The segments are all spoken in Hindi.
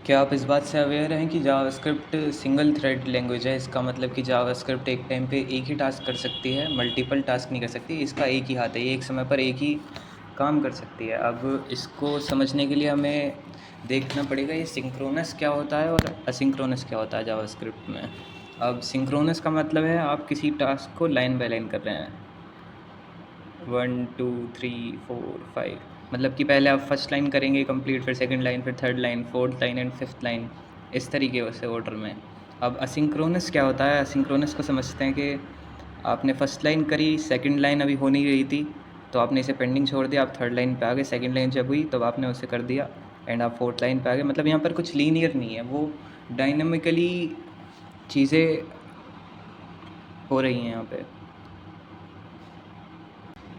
क्या आप इस बात से अवेयर हैं कि जावास्क्रिप्ट सिंगल थ्रेड लैंग्वेज है? इसका मतलब कि जावास्क्रिप्ट एक टाइम पे एक ही टास्क कर सकती है, मल्टीपल टास्क नहीं कर सकती। इसका एक ही हाथ है, ये एक समय पर एक ही काम कर सकती है। अब इसको समझने के लिए हमें देखना पड़ेगा ये सिंक्रोनस क्या होता है और असिंक्रोनस क्या होता है जावास्क्रिप्ट में। अब सिंक्रोनस का मतलब है आप किसी टास्क को लाइन बाय लाइन कर रहे हैं, 1 2 3 4 5, मतलब कि पहले आप फर्स्ट लाइन करेंगे कंप्लीट, फिर सेकंड लाइन, फिर third line, fourth line and fifth line, इस तरीके से ऑर्डर में। अब असिंक्रोनस क्या होता है? असिंक्रोनस को समझते हैं कि आपने फर्स्ट लाइन करी, सेकंड लाइन अभी हो नहीं रही थी तो आपने इसे पेंडिंग छोड़ दिया, आप थर्ड लाइन पे आ गए, सेकंड लाइन जब हुई तब आपने उसे कर दिया एंड आप फोर्थ लाइन पे आ गए। मतलब यहाँ पर कुछ लीनियर नहीं है, वो डायनामिकली चीज़ें हो रही हैं यहाँ पे।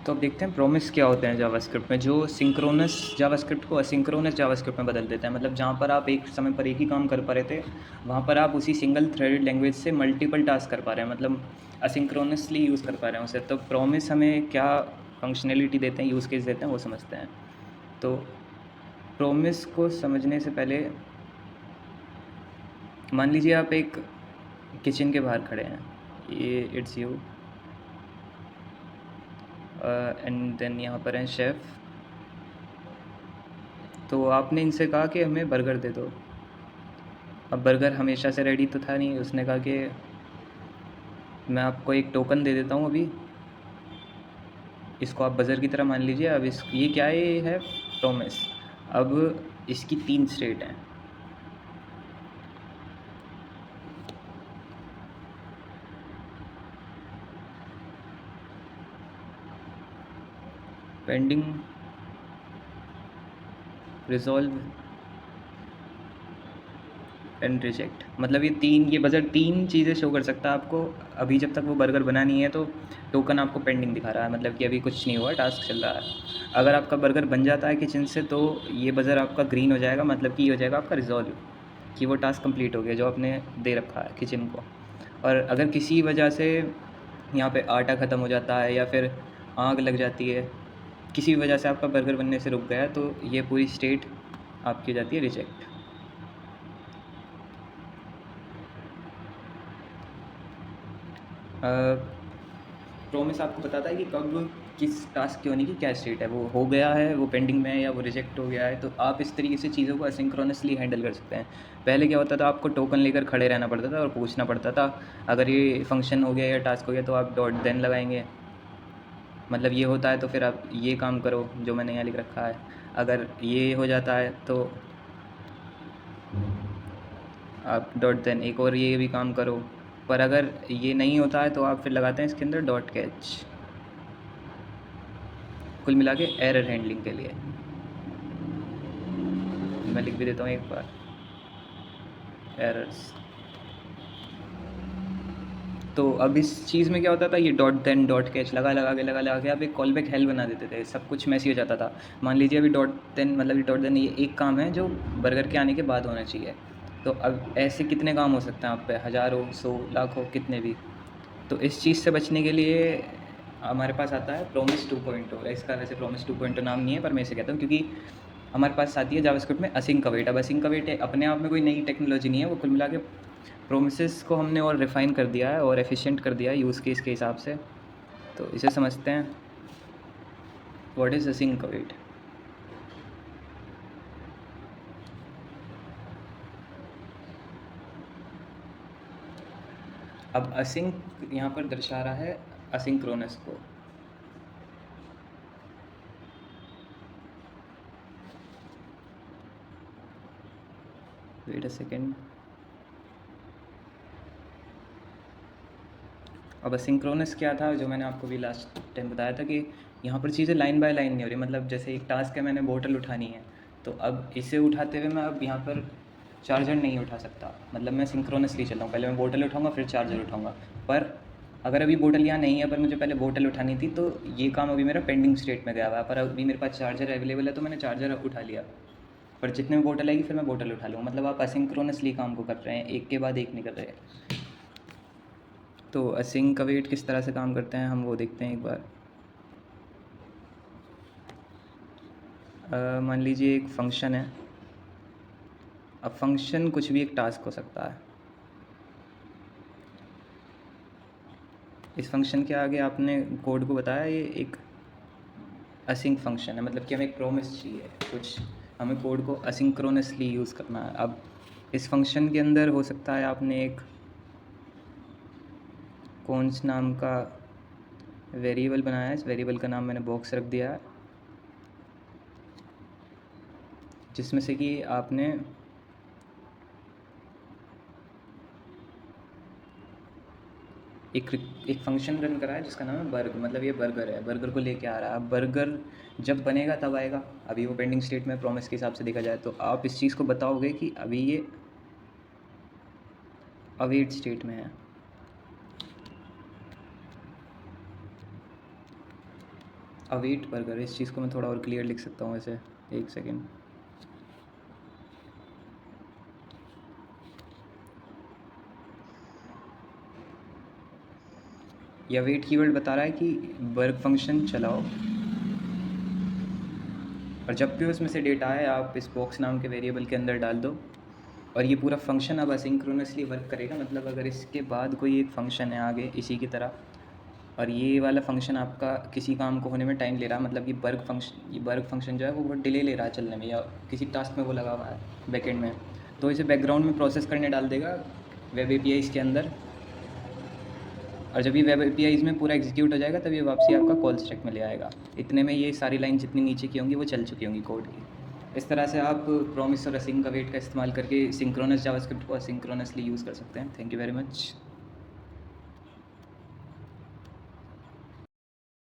तो अब देखते हैं प्रॉमिस क्या होते हैं जावास्क्रिप्ट में, जो सिंक्रोनस जावास्क्रिप्ट को असिंक्रोनस जावास्क्रिप्ट में बदल देते हैं। मतलब जहाँ पर आप एक समय पर एक ही काम कर पा रहे थे, वहाँ पर आप उसी सिंगल थ्रेडेड लैंग्वेज से मल्टीपल टास्क कर पा रहे हैं, मतलब असिंक्रोनसली यूज़ कर पा रहे हैं उसे। तो प्रॉमिस हमें क्या फंक्शनैलिटी देते हैं, यूज़ केस देते हैं, वो समझते हैं। तो प्रॉमिस को समझने से पहले मान लीजिए आप एक किचन के बाहर खड़े हैं, ये इट्स यू एंड देन यहाँ पर हैं शेफ़। तो आपने इनसे कहा कि हमें बर्गर दे दो। अब बर्गर हमेशा से रेडी तो था नहीं, उसने कहा कि मैं आपको एक टोकन दे देता हूँ अभी, इसको आप बज़र की तरह मान लीजिए। अब इस ये क्या है? ये है प्रॉमिस। अब इसकी 3 स्टेट हैं। Pending, resolve and reject. मतलब ये बज़र 3 चीज़ें शो कर सकता है आपको। अभी जब तक वो बर्गर बना नहीं है तो टोकन आपको पेंडिंग दिखा रहा है, मतलब कि अभी कुछ नहीं हुआ, टास्क चल रहा है। अगर आपका बर्गर बन जाता है किचन से तो ये बज़र आपका ग्रीन हो जाएगा, मतलब कि ये हो जाएगा आपका रिजॉल्व, कि वो टास्क कंप्लीट हो गया जो आपने दे रखा है किचन को। और अगर किसी वजह से यहाँ पे आटा ख़त्म हो जाता है या फिर आग लग जाती है, किसी भी वजह से आपका बर्गर बनने से रुक गया, तो ये पूरी स्टेट आपकी हो जाती है रिजेक्ट। प्रॉमिस आपको बताता है कि कब किस टास्क की होने की क्या स्टेट है, वो हो गया है, वो पेंडिंग में है, या वो रिजेक्ट हो गया है। तो आप इस तरीके से चीज़ों को असिंक्रोनसली हैंडल कर सकते हैं। पहले क्या होता था, आपको टोकन लेकर खड़े रहना पड़ता था और पूछना पड़ता था, अगर ये फंक्शन हो गया या टास्क हो गया तो आप डॉट देन लगाएंगे, मतलब ये होता है तो फिर आप ये काम करो जो मैंने यहाँ लिख रखा है। अगर ये हो जाता है तो आप डॉट देन एक और ये भी काम करो। पर अगर ये नहीं होता है तो आप फिर लगाते हैं इसके अंदर डॉट कैच, कुल मिला के एरर हैंडलिंग के लिए। मैं लिख भी देता हूँ एक बार, एरर्स। तो अब इस चीज़ में क्या होता था, ये डॉट देन डॉट कैच लगा के आप एक कॉल बैक हेल बना देते थे, सब कुछ मैसी हो जाता था। मान लीजिए अभी डॉट देन, मतलब ये डॉट देन ये एक काम है जो बर्गर के आने के बाद होना चाहिए। तो अब ऐसे कितने काम हो सकते हैं आप पे, हज़ारों, 100, लाखों, कितने भी। तो इस चीज़ से बचने के लिए हमारे पास आता है प्रोमिस 2.0। इसका वैसे प्रोमिस 2.0 नाम नहीं है, पर मैं इसे कहता हूँ क्योंकि हमारे पास आती है जावास्क्रिप्ट में असिंक अवेट। अब असिंक अवेट अपने आप में कोई नई टेक्नोलॉजी नहीं है, वो कुल मिला के प्रोमिसेस को हमने और रिफ़ाइन कर दिया है और एफिशिएंट कर दिया है यूज़ केस के हिसाब से। तो इसे समझते हैं, व्हाट इज़ असिंक अवेट। अब असिंक यहाँ पर दर्शा रहा है असिंक्रोनस को। Wait a second. अब असिंक्रोनस क्या था, जो मैंने आपको भी लास्ट टाइम बताया था कि यहाँ पर चीज़ें लाइन बाय लाइन नहीं हो रही। मतलब जैसे एक टास्क है, मैंने बोतल उठानी है, तो अब इसे उठाते हुए मैं अब यहाँ पर चार्जर नहीं उठा सकता। मतलब मैं सिंक्रोनसली चल रहा हूँ, पहले मैं बोतल उठाऊँगा फिर चार्जर उठाऊँगा। पर अगर अभी बोतल यहाँ नहीं है, पर मुझे पहले बोतल उठानी थी, तो ये काम अभी मेरा पेंडिंग स्टेट में गया हुआ है। पर अभी मेरे पास चार्जर अवेलेबल है तो मैंने चार्जर उठा लिया। पर जितने में बोतल आएगी फिर मैं बोतल उठा लूँगा। मतलब आप असिंक्रोनसली काम को कर रहे हैं, एक के बाद एक नहीं कर रहे। तो असिंक अवेट किस तरह से काम करते हैं हम वो देखते हैं एक बार। मान लीजिए एक फंक्शन है, अब फंक्शन कुछ भी एक टास्क हो सकता है। इस फंक्शन के आगे आपने कोड को बताया ये एक असिंक फंक्शन है, मतलब कि हमें एक प्रॉमिस चाहिए कुछ, हमें कोड को असिंक्रोनसली यूज़ करना है। अब इस फंक्शन के अंदर हो सकता है आपने एक कॉन्स नाम का वेरिएबल बनाया है, इस वेरिएबल का नाम मैंने बॉक्स रख दिया है, जिसमें से कि आपने एक फंक्शन रन करा है जिसका नाम है बर्ग, मतलब ये बर्गर है, बर्गर को लेके आ रहा है। अब बर्गर जब बनेगा तब आएगा, अभी वो पेंडिंग स्टेट में प्रॉमिस के हिसाब से देखा जाए तो आप इस चीज़ को बताओगे कि अभी ये अवेट स्टेट में है। अवेट बर्गर, इस चीज़ को मैं थोड़ा और क्लियर लिख सकता हूँ वैसे, एक सेकेंड। ये अवेट कीवर्ड बता रहा है कि बर्ग फंक्शन चलाओ, और जब भी उसमें से डेटा आए आप इस बॉक्स नाम के वेरिएबल के अंदर डाल दो, और ये पूरा फंक्शन अब असिंक्रोनसली वर्क करेगा। मतलब अगर इसके बाद कोई एक फंक्शन है आगे इसी की तरह, और ये वाला फंक्शन आपका किसी काम को होने में टाइम ले रहा है, मतलब ये बर्ग फंक्शन जो है वो बहुत डिले ले रहा है चलने में, या किसी टास्क में वो लगा हुआ है बैकएंड में, तो इसे बैकग्राउंड में प्रोसेस करने डाल देगा वेब एपीआईज़ के अंदर। और जब ये वेब एपीआईज़ में पूरा एग्जीक्यूट हो जाएगा तब ये वापसी आपका कॉल स्टैक में ले आएगा। इतने में ये सारी लाइन जितनी नीचे की होंगी वो चल चुकी होंगी कोड की। इस तरह से आप प्रॉमिस और असिंक अवेट का इस्तेमाल करके सिंक्रोनस जावास्क्रिप्ट को असिंक्रोनसली यूज़ कर सकते हैं। Thank you very much.